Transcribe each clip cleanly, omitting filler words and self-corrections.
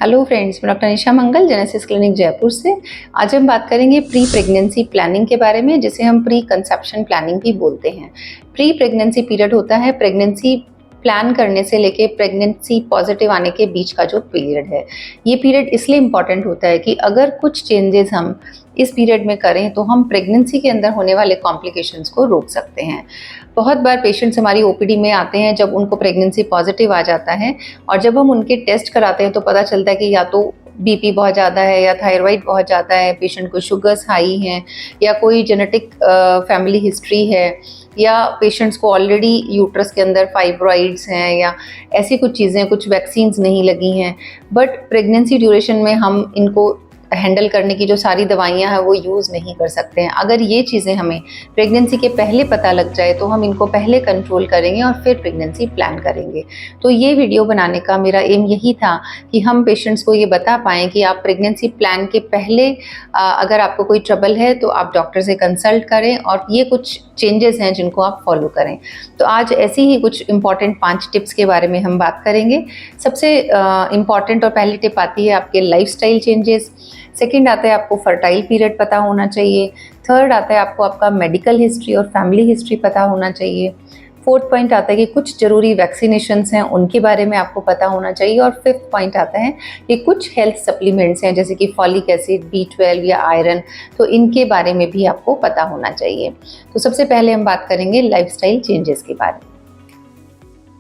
Hello friends, मैं doctor निशा मंगल, genesis clinic Jaipur से। आज हम बात करेंगे प्री प्रेगनेंसी प्लानिंग के बारे में, जिसे हम प्री कंसेप्शन प्लानिंग भी बोलते हैं। प्री प्रेगनेंसी पीरियड होता है प्रेगनेंसी प्लान करने से लेके प्रेगनेंसी पॉजिटिव आने के बीच का जो पीरियड है। ये पीरियड इसलिए इम्पॉर्टेंट होता है कि अगर कुछ चेंजेस हम इस पीरियड में करें तो हम प्रेगनेंसी के अंदर होने वाले कॉम्प्लिकेशंस को रोक सकते हैं। बहुत बार पेशेंट्स हमारी ओपीडी में आते हैं जब उनको प्रेगनेंसी पॉजिटिव आ जाता है, और जब हम उनके टेस्ट कराते हैं तो पता चलता है कि या तो बीपी बहुत ज़्यादा है या थायराइड बहुत ज़्यादा है, पेशेंट को शुगर्स हाई हैं, या कोई जेनेटिक फैमिली हिस्ट्री है, या पेशेंट्स को ऑलरेडी यूट्रस के अंदर फाइब्रॉइड्स हैं, या ऐसी कुछ चीज़ें, कुछ वैक्सीन्स नहीं लगी हैं। बट प्रेगनेंसी ड्यूरेशन में हम इनको हैंडल करने की जो सारी दवाइयाँ हैं वो यूज़ नहीं कर सकते हैं। अगर ये चीज़ें हमें प्रेगनेंसी के पहले पता लग जाए तो हम इनको पहले कंट्रोल करेंगे और फिर प्रेगनेंसी प्लान करेंगे। तो ये वीडियो बनाने का मेरा एम यही था कि हम पेशेंट्स को ये बता पाएँ कि आप प्रेगनेंसी प्लान के पहले अगर आपको कोई ट्रबल है तो आप डॉक्टर से कंसल्ट करें, और ये कुछ चेंजेस हैं जिनको आप फॉलो करें। तो आज ऐसी ही कुछ इंपॉर्टेंट 5 टिप्स के बारे में हम बात करेंगे। सबसे इम्पॉर्टेंट और पहली टिप आती है आपके लाइफस्टाइल चेंजेस। सेकंड आता है आपको फर्टाइल पीरियड पता होना चाहिए। थर्ड आता है आपको आपका मेडिकल हिस्ट्री और फैमिली हिस्ट्री पता होना चाहिए। फोर्थ पॉइंट आता है कि कुछ ज़रूरी वैक्सीनेशंस हैं उनके बारे में आपको पता होना चाहिए। और फिफ्थ पॉइंट आता है कि कुछ हेल्थ सप्लीमेंट्स हैं जैसे कि फॉलिक एसिड, B12 या आयरन, तो इनके बारे में भी आपको पता होना चाहिए। तो सबसे पहले हम बात करेंगे लाइफस्टाइल चेंजेस के बारे में।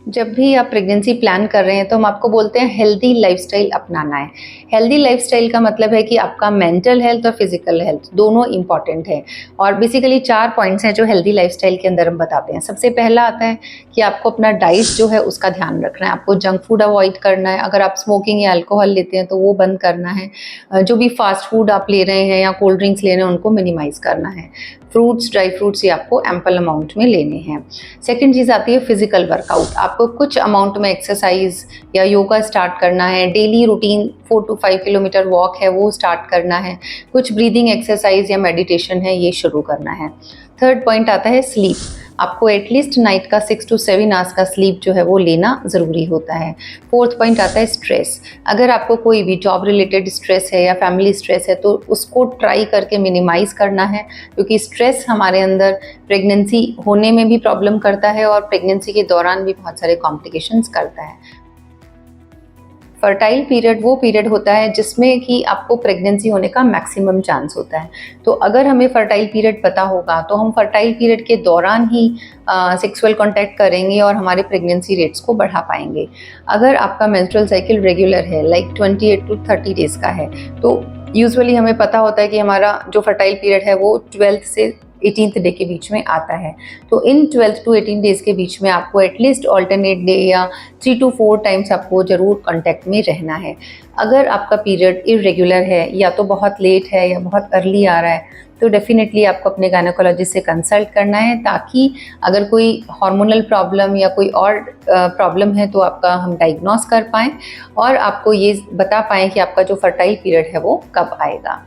जब भी आप प्रेगनेंसी प्लान कर रहे हैं तो हम आपको बोलते हैं हेल्दी लाइफस्टाइल अपनाना है। हेल्दी लाइफस्टाइल का मतलब है कि आपका मेंटल हेल्थ और फिजिकल हेल्थ दोनों इंपॉर्टेंट है। और बेसिकली 4 पॉइंट्स हैं जो हेल्दी लाइफस्टाइल के अंदर हम बताते हैं। सबसे पहला आता है कि आपको अपना डाइट जो है उसका ध्यान रखना है। आपको जंक फूड अवॉइड करना है। अगर आप स्मोकिंग या अल्कोहल लेते हैं तो वो बंद करना है। जो भी फास्ट फूड आप ले रहे हैं या कोल्ड ड्रिंक्स ले रहे हैं उनको मिनिमाइज़ करना है। फ्रूट्स, ड्राई फ्रूट्स ये आपको एम्पल अमाउंट में लेने हैं। सेकंड चीज़ आती है फिजिकल वर्कआउट। आपको कुछ अमाउंट में एक्सरसाइज या योगा स्टार्ट करना है। Daily routine 4 to 5 kilometre walk है वो स्टार्ट करना है। कुछ ब्रीदिंग एक्सरसाइज या मेडिटेशन है ये शुरू करना है। थर्ड पॉइंट आता है स्लीप। आपको एटलीस्ट नाइट का 6 to 7 आवर्स का स्लीप जो है वो लेना ज़रूरी होता है। फोर्थ पॉइंट आता है स्ट्रेस। अगर आपको कोई भी जॉब रिलेटेड स्ट्रेस है या फैमिली स्ट्रेस है तो उसको ट्राई करके मिनिमाइज़ करना है, क्योंकि स्ट्रेस हमारे अंदर प्रेगनेंसी होने में भी प्रॉब्लम करता है और प्रेगनेंसी के दौरान भी बहुत सारे कॉम्प्लिकेशंस करता है। फर्टाइल पीरियड वो पीरियड होता है जिसमें कि आपको प्रेगनेंसी होने का मैक्सिमम चांस होता है। तो अगर हमें फर्टाइल पीरियड पता होगा तो हम फर्टाइल पीरियड के दौरान ही सेक्सुअल कांटेक्ट करेंगे और हमारे प्रेगनेंसी रेट्स को बढ़ा पाएंगे। अगर आपका मेंस्ट्रुअल साइकिल रेगुलर है, लाइक 28 to 30 डेज़ का है, तो यूजुअली हमें पता होता है कि हमारा जो फर्टाइल पीरियड है वो 12th से 18th डे के बीच में आता है। तो इन 12 to 18 डेज़ के बीच में आपको एटलीस्ट ऑल्टरनेट डे या 3 to 4 टाइम्स आपको ज़रूर कांटेक्ट में रहना है। अगर आपका पीरियड इरेगुलर है या तो बहुत लेट है या बहुत अर्ली आ रहा है तो डेफिनेटली आपको अपने गायनेकोलॉजिस्ट से कंसल्ट करना है, ताकि अगर कोई हार्मोनल प्रॉब्लम या कोई और प्रॉब्लम है तो आपका हम डायग्नोस कर पाएँ और आपको ये बता पाएँ कि आपका जो फर्टाइल पीरियड है वो कब आएगा।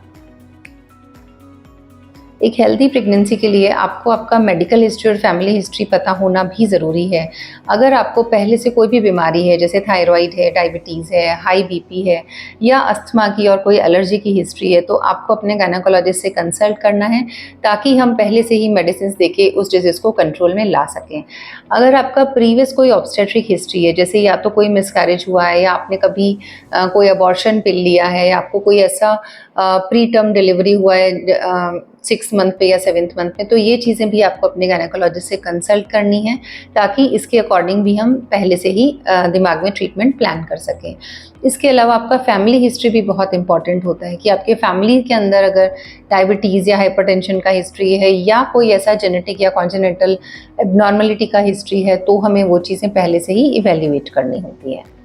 एक हेल्दी प्रेगनेंसी के लिए आपको आपका मेडिकल हिस्ट्री और फैमिली हिस्ट्री पता होना भी ज़रूरी है। अगर आपको पहले से कोई भी बीमारी है, जैसे थायराइड है, डायबिटीज़ है, हाई बीपी है, या अस्थमा की और कोई एलर्जी की हिस्ट्री है, तो आपको अपने गायनेकोलॉजिस्ट से कंसल्ट करना है, ताकि हम पहले से ही मेडिसिन देके उस डिजीज़ को कंट्रोल में ला सकें। अगर आपका प्रीवियस कोई ऑब्स्टेट्रिक हिस्ट्री है, जैसे या तो कोई मिसकैरेज हुआ है, या आपने कभी कोई अबॉर्शन पिल लिया है, या आपको कोई ऐसा प्री टर्म डिलीवरी हुआ है 6 मंथ पे या 7th मंथ में, तो ये चीज़ें भी आपको अपने गायनेकोलॉजिस्ट से कंसल्ट करनी है, ताकि इसके अकॉर्डिंग भी हम पहले से ही दिमाग में ट्रीटमेंट प्लान कर सकें। इसके अलावा आपका फैमिली हिस्ट्री भी बहुत इंपॉर्टेंट होता है कि आपके फैमिली के अंदर अगर डायबिटीज़ या हाइपरटेंशन का हिस्ट्री है या कोई ऐसा जेनेटिक या कॉन्जेनिटल एबनॉर्मलिटी का हिस्ट्री है, तो हमें वो चीज़ें पहले से ही इवेल्युएट करनी होती है।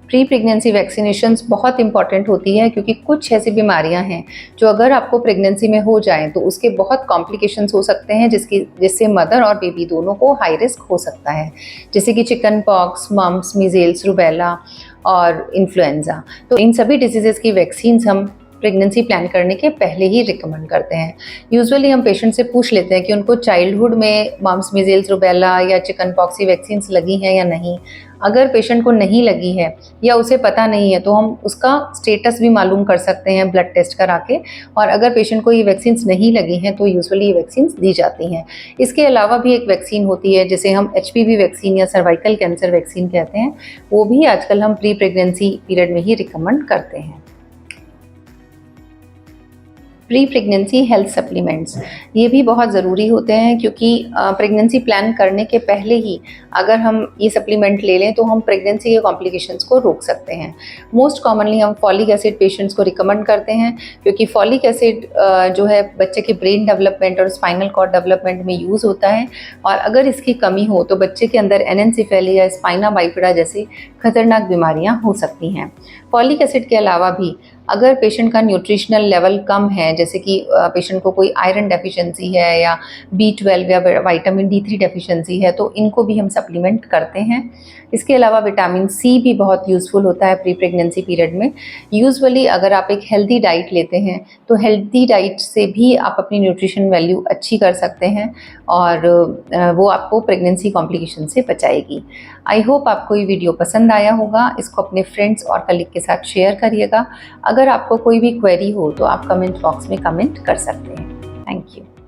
प्री प्रेगनेंसी वैक्सीनेशंस बहुत इंपॉर्टेंट होती है, क्योंकि कुछ ऐसी बीमारियां हैं जो अगर आपको प्रेगनेंसी में हो जाएं तो उसके बहुत कॉम्प्लिकेशंस हो सकते हैं, जिससे मदर और बेबी दोनों को हाई रिस्क हो सकता है, जैसे कि chicken pox, mumps, measles, rubella और इन्फ्लुएंजा। तो इन सभी डिजीज़ेज़ की वैक्सीन्स हम प्रेगनेंसी प्लान करने के पहले ही रिकमेंड करते हैं। यूजुअली हम पेशेंट से पूछ लेते हैं कि उनको चाइल्डहुड में मम्प्स, मीज़ल्स, रूबेला या चिकन पॉक्स की वैक्सीन्स लगी हैं या नहीं। अगर पेशेंट को नहीं लगी है या उसे पता नहीं है तो हम उसका स्टेटस भी मालूम कर सकते हैं ब्लड टेस्ट करा के। और अगर पेशेंट को ये वैक्सीन नहीं लगी हैं तो यूजुअली ये वैक्सीन दी जाती हैं। इसके अलावा भी एक वैक्सीन होती है जिसे हम HPV वैक्सीन या सर्वाइकल कैंसर वैक्सीन कहते हैं, वो भी आजकल हम प्री प्रेगनेंसी पीरियड में ही रिकमेंड करते हैं। प्री प्रेगनेंसी हेल्थ सप्लीमेंट्स ये भी बहुत ज़रूरी होते हैं, क्योंकि प्रेगनेंसी प्लान करने के पहले ही अगर हम ये सप्लीमेंट ले लें तो हम प्रेगनेंसी के कॉम्प्लिकेशंस को रोक सकते हैं। मोस्ट कॉमनली हम फॉलिक एसिड पेशेंट्स को रिकमेंड करते हैं, क्योंकि फॉलिक एसिड जो है बच्चे के ब्रेन डेवलपमेंट और स्पाइनल कॉर्ड डेवलपमेंट में यूज़ होता है, और अगर इसकी कमी हो तो बच्चे के अंदर एनेंसेफेली या स्पाइना बाइफिडा जैसी खतरनाक बीमारियां हो सकती हैं। फॉलिक एसिड के अलावा भी अगर पेशेंट का न्यूट्रिशनल लेवल कम है, जैसे कि पेशेंट को कोई आयरन डेफिशिएंसी है या B12 या विटामिन D3 डेफिशिएंसी है, तो इनको भी हम सप्लीमेंट करते हैं। इसके अलावा विटामिन C भी बहुत यूज़फुल होता है प्री प्रेगनेंसी पीरियड में। यूजुअली अगर आप एक हेल्दी डाइट लेते हैं तो हेल्दी डाइट से भी आप अपनी न्यूट्रिशन वैल्यू अच्छी कर सकते हैं, और वो आपको प्रेगनेंसी कॉम्प्लिकेशन से बचाएगी। आई होप आपको ये वीडियो पसंद आया होगा। इसको अपने फ्रेंड्स और कलीग के साथ शेयर करिएगा। अगर आपको कोई भी क्वेरी हो तो आप कमेंट बॉक्स में कमेंट कर सकते हैं। Thank you.